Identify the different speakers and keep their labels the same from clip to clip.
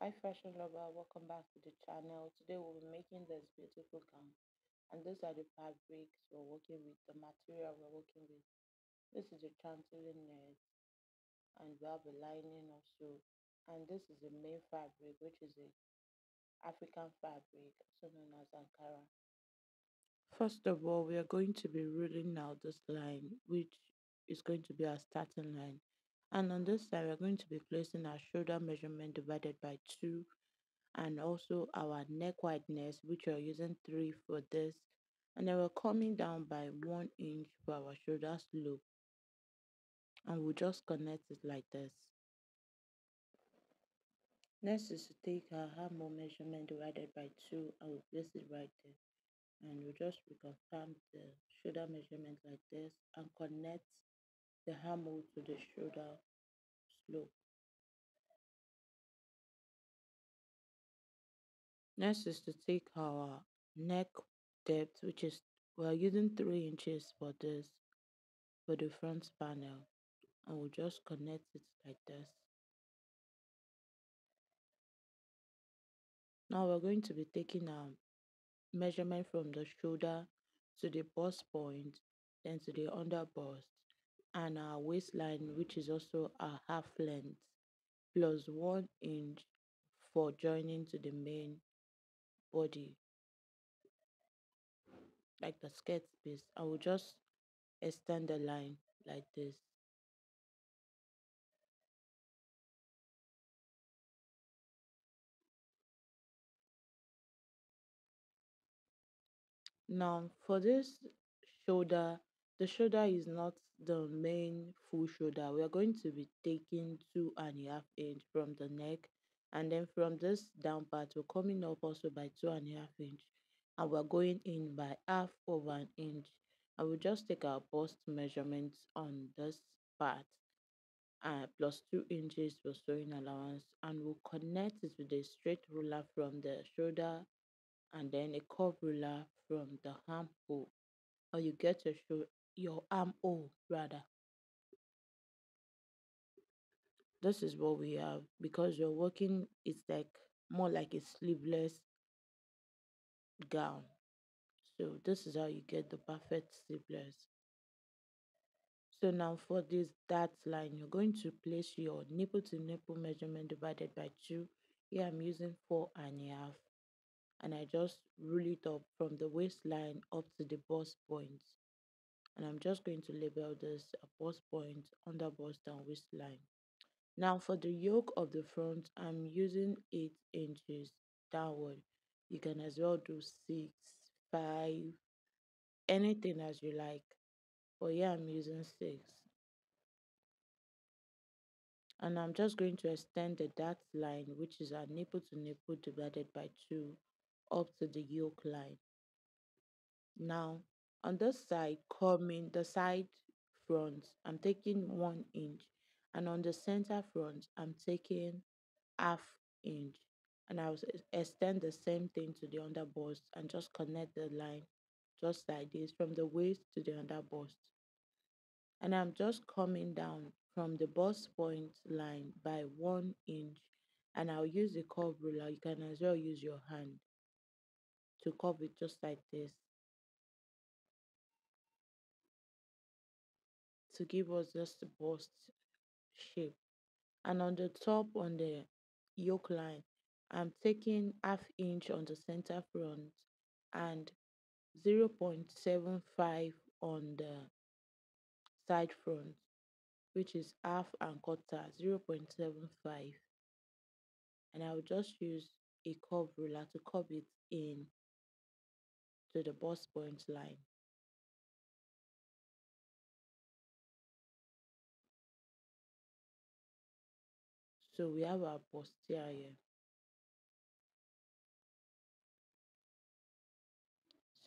Speaker 1: Hi fashion lover, welcome back to the channel. Today we'll be making this beautiful gown, and these are the fabrics we're working with, the material we're working with. This is a chantilly net, and we have a lining also, and this is the main fabric, which is a African fabric, also known as Ankara. First of all, we are going to be ruling out this line, which is going to be our starting line. And on this side, we're going to be placing our shoulder measurement divided by 2, and also our neck wideness, which we're using 3 for this. And then we're coming down by 1 inch for our shoulder slope, and we'll just connect it like this. Next is to take our armhole measurement divided by 2, and we'll place it right there. And we'll just reconfirm the shoulder measurement like this and connect the armhole to the shoulder slope. Next is to take our neck depth, which is we're using 3 inches for this, for the front panel, and we'll just connect it like this. Now we're going to be taking our measurement from the shoulder to the bust point, then to the under bust, and our waistline, which is also our half length, plus 1 inch for joining to the main body, like the skirt piece. I will just extend the line like this. Now for this shoulder, the shoulder is not the main full shoulder. We are going to be taking 2.5 inch from the neck, and then from this down part we're coming up also by 2.5 inch, and we're going in by half of an inch. I will just take our bust measurements on this part, plus 2 inches for sewing allowance, and we'll connect it with a straight ruler from the shoulder, and then a curve ruler from the armhole, or you get your armhole rather. This is what we have, because you're working, it's like more like a sleeveless gown. So this is how you get the perfect sleeveless. So now for this dart line, you're going to place your nipple to nipple measurement divided by 2. Here I'm using 4.5, and I just rule it up from the waistline up to the bust point. And I'm just going to label this a bust point, under bust, and waistline. Now for the yoke of the front, I'm using 8 inches downward. You can as well do 6, 5, anything as you like. But yeah, I'm using 6. And I'm just going to extend the dart line, which is our nipple to nipple divided by 2, up to the yoke line. Now on this side, coming the side front, I'm taking 1 inch, and on the center front I'm taking half inch, and I'll extend the same thing to the under bust and just connect the line just like this from the waist to the under bust. And I'm just coming down from the bust point line by 1 inch, and I'll use the curve ruler. You can as well use your hand to curve it just like this, to give us just a bust shape. And on the top, on the yoke line, I'm taking half inch on the center front and 0.75 on the side front, which is half and quarter, 0.75. And I will just use a curve ruler to curve it in to the bust point line. So we have our bustier here.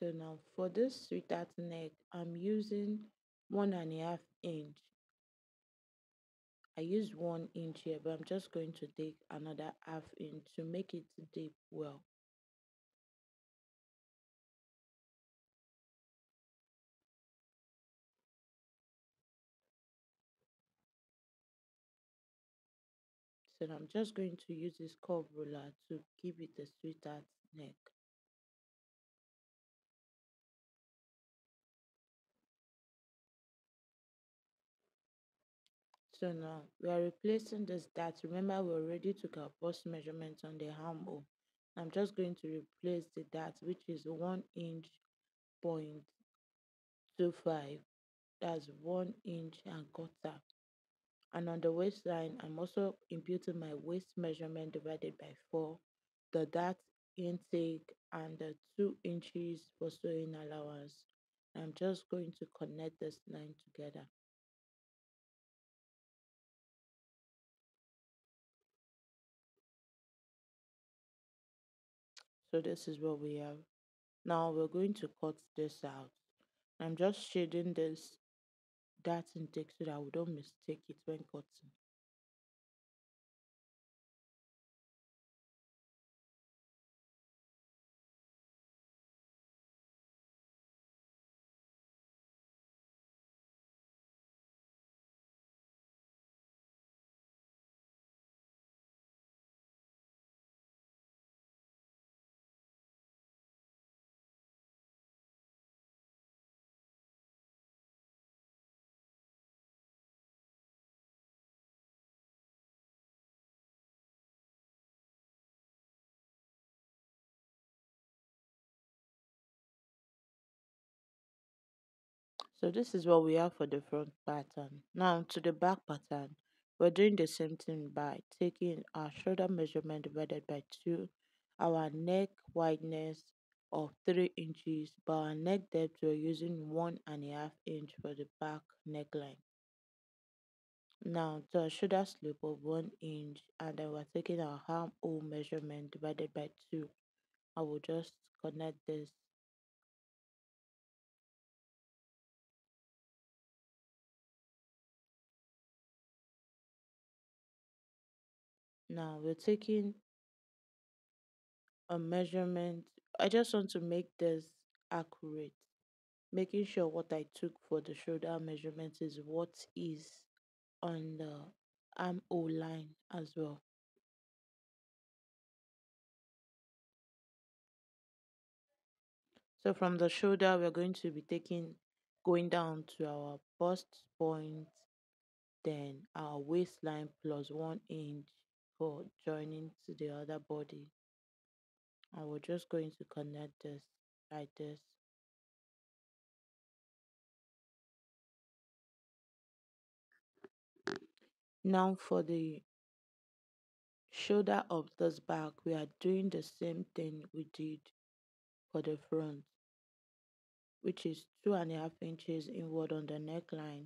Speaker 1: So now for this sweetheart neck, I'm using 1.5 inch. I used 1 inch here, but I'm just going to take another half inch to make it deep well. then I'm just going to use this curve ruler to give it a sweetheart neck. So now we are replacing this dart. Remember, we already took our bust measurement on the armhole. I'm just going to replace the dart, which is 1 inch point 25. That's 1 inch and quarter. And on the waistline, I'm also imputing my waist measurement divided by 4, the dart intake, and the 2 inches for sewing allowance. I'm just going to connect this line together. So this is what we have. Now we're going to cut this out. I'm just shading this dart intake so that we don't mistake it when cutting. So this is what we have for the front pattern. Now to the back pattern, we're doing the same thing by taking our shoulder measurement divided by 2, our neck wideness of 3 inches, but our neck depth we're using 1.5 inch for the back neckline. Now to a shoulder slope of 1 inch, and then we're taking our armhole measurement divided by 2. I will just connect this. Now we're taking a measurement. I just want to make this accurate, making sure what I took for the shoulder measurement is what is on the armhole line as well. So from the shoulder, we're going to be going down to our bust point, then our waistline plus 1 inch for joining to the other body. And we're just going to connect this like this. Now for the shoulder of this back, we are doing the same thing we did for the front, which is 2.5 inches inward on the neckline,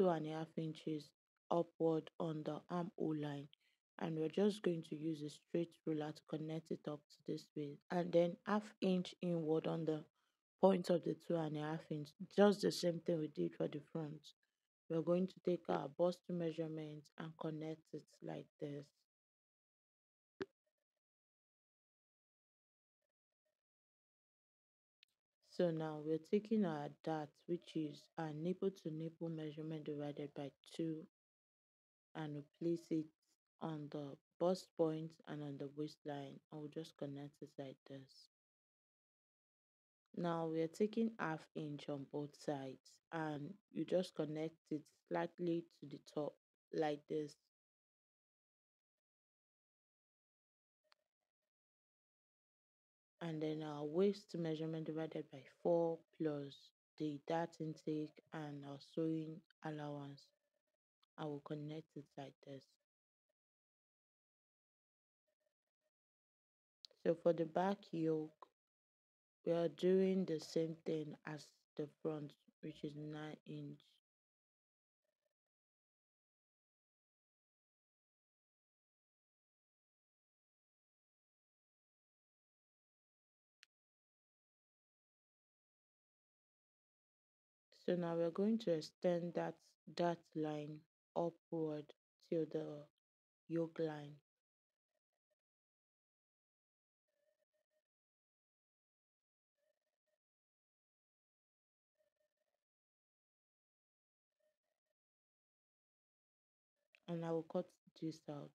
Speaker 1: 2.5 inches upward on the armhole line, and we're just going to use a straight ruler to connect it up to this way, and then 1/2 inch inward on the point of the 2.5 inch, just the same thing we did for the front. We're going to take our bust measurement and connect it like this. So now we're taking our dart, which is our nipple to nipple measurement divided by 2, and we place it on the bust point and on the waistline, and we'll just connect it like this. Now we're taking 1/2 inch on both sides, and you just connect it slightly to the top like this. And then our waist measurement divided by 4 plus the dart intake and our sewing allowance. I will connect it like this. So for the back yoke, we are doing the same thing as the front, which is 9 inch. So now we're going to extend that line upward till the yoke line. And I will cut this out.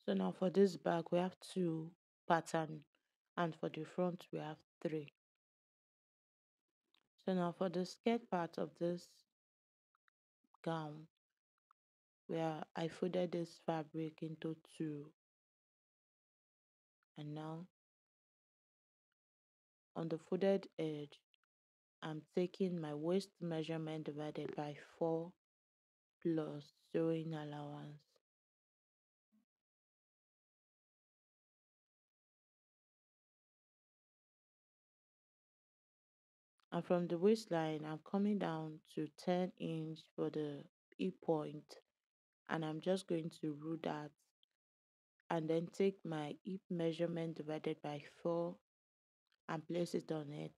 Speaker 1: So now for this bag, we have two pattern, and for the front, we have three. So now for the skirt part of this gown, where I folded this fabric into two, and now on the folded edge, I'm taking my waist measurement divided by 4 plus sewing allowance. And from the waistline, I'm coming down to 10" for the hip point, and I'm just going to rule that and then take my hip measurement divided by 4 and place it on it,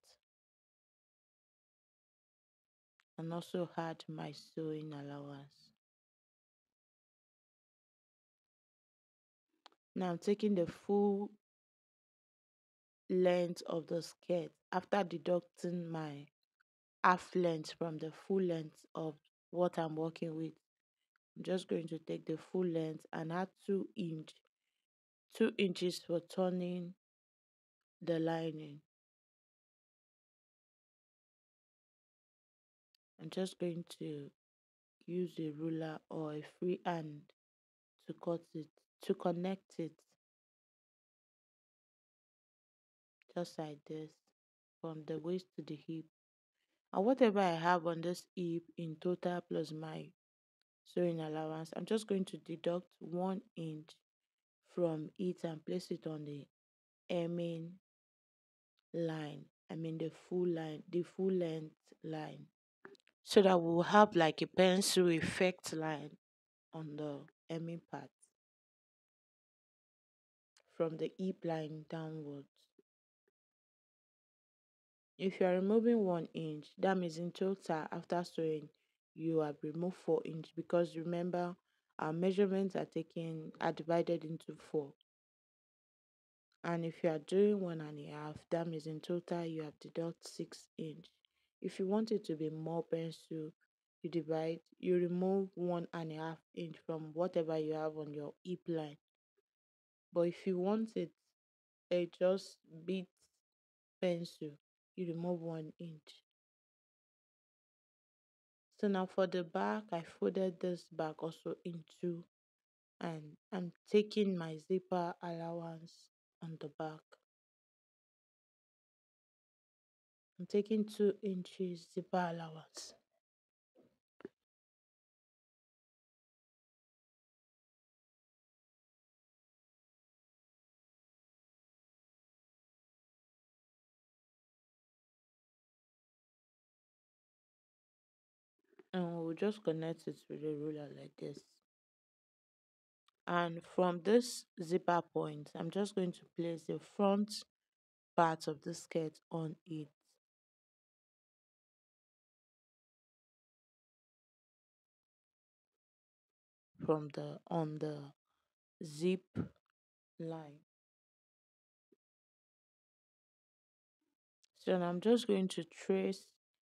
Speaker 1: and also add my sewing allowance. Now I'm taking the full length of the skirt after deducting my half length from the full length of what I'm working with. I'm just going to take the full length and add 2 inches for turning the lining. I'm just going to use a ruler or a free hand to cut it, to connect it, just like this, from the waist to the hip. And whatever I have on this hip in total plus my sewing allowance, I'm just going to deduct 1 inch from it and place it on the hemming line. I mean the full line, the full length line. So that we'll have like a pencil effect line on the hemming part from the hip line downwards. If you are removing 1 inch, that means in total after sewing you have removed 4 inch, because remember our measurements are divided into four. And if you are doing 1.5, that means in total you have deduct 6 inch. If you want it to be more pencil, you remove 1.5 inch from whatever you have on your hip line. But if you want it a just bit pencil, you remove 1 inch. So now for the back, I folded this back also in two, and I'm taking my zipper allowance on the back. I'm taking 2 inches zipper allowance. And we'll just connect it with a ruler like this. And from this zipper point, I'm just going to place the front part of the skirt on it, from the on the zip line. So now I'm just going to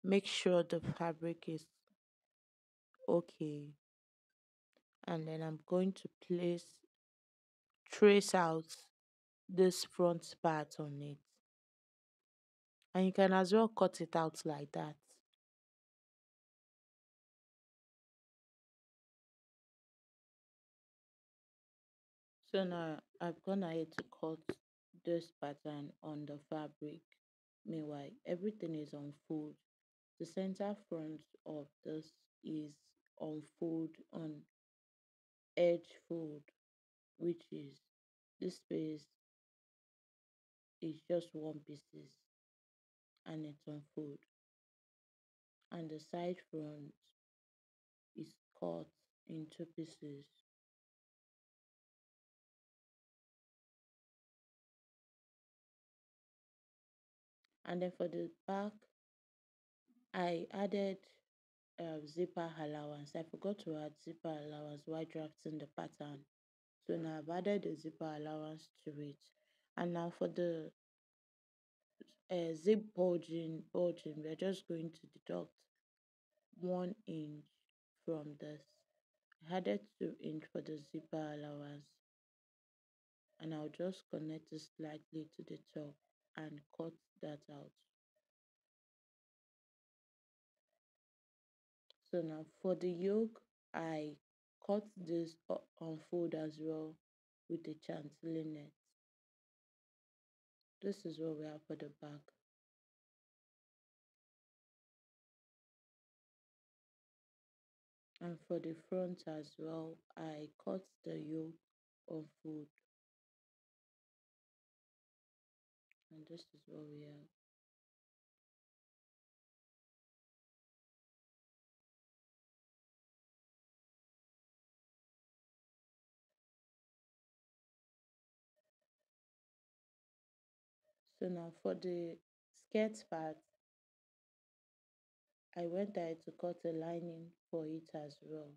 Speaker 1: make sure the fabric is okay, and then I'm going to trace out this front part on it, and you can as well cut it out like that. So now I've gone ahead to cut this pattern on the fabric. Meanwhile, everything is on fold. The center front of this is on fold, on edge fold, which is this space is just one pieces and it's on fold. And the side front is cut in two pieces. And then for the back, I added zipper allowance. I forgot to add zipper allowance while drafting the pattern. So now I've added the zipper allowance to it. And now for the zip bulging, we're just going to deduct 1 inch from this. I added 2 inch for the zipper allowance, and I'll just connect it slightly to the top and cut that out. So now for the yoke, I cut this unfold as well with the chantilly net. This is what we have for the back. And for the front as well, I cut the yoke unfold, and this is what we have. So now for the skirt part, I went ahead to cut a lining for it as well.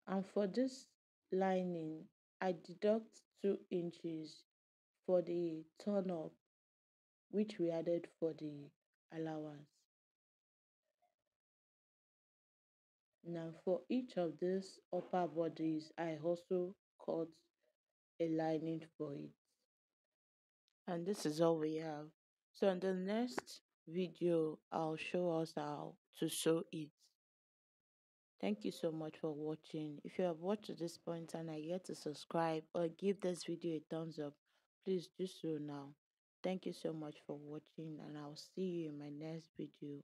Speaker 1: And for this lining, I deduct 2 inches for the turn up, which we added for the allowance. Now for each of these upper bodies, I also cut a lining for it. And this is all we have. So in the next video, I'll show us how to sew it. Thank you so much for watching. If you have watched to this point and are yet to subscribe or give this video a thumbs up, please do so now. Thank you so much for watching, and I'll see you in my next video.